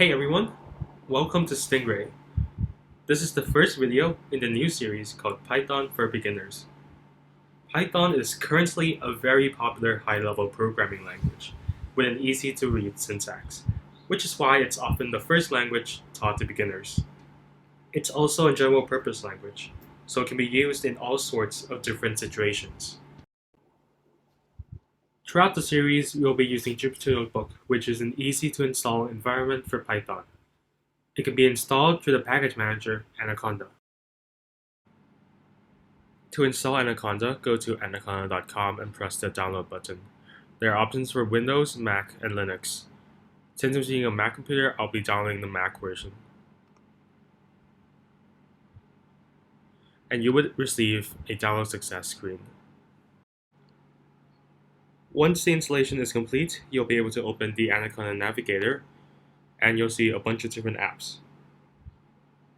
Hey everyone, welcome to Stingray. This is the first video in the new series called Python for Beginners. Python is currently a very popular high-level programming language with an easy-to-read syntax, which is why it's often the first language taught to beginners. It's also a general-purpose language, so it can be used in all sorts of different situations. Throughout the series, we'll be using Jupyter Notebook, which is an easy-to-install environment for Python. It can be installed through the package manager Anaconda. To install Anaconda, go to anaconda.com and press the download button. There are options for Windows, Mac, and Linux. Since I'm using a Mac computer, I'll be downloading the Mac version. And you would receive a download success screen. Once the installation is complete, you'll be able to open the Anaconda Navigator, and you'll see a bunch of different apps.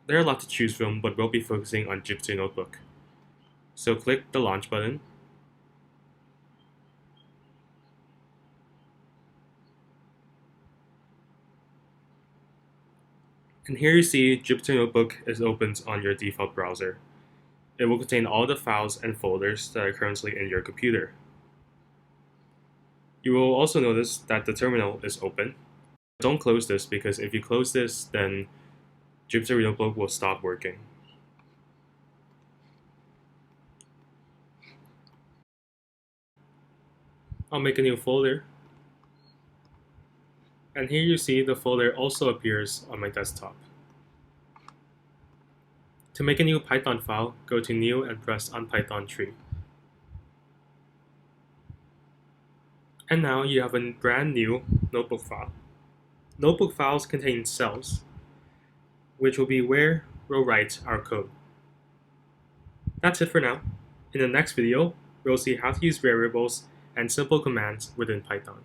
There are a lot to choose from, but we'll be focusing on Jupyter Notebook. So click the Launch button. And here you see Jupyter Notebook is opened on your default browser. It will contain all the files and folders that are currently in your computer. You will also notice that the terminal is open. Don't close this because if you close this, then Jupyter Notebook will stop working. I'll make a new folder. And here you see the folder also appears on my desktop. To make a new Python file, go to New and press on Python tree. And now you have a brand new notebook file. Notebook files contain cells, which will be where we'll write our code. That's it for now. In the next video, we'll see how to use variables and simple commands within Python.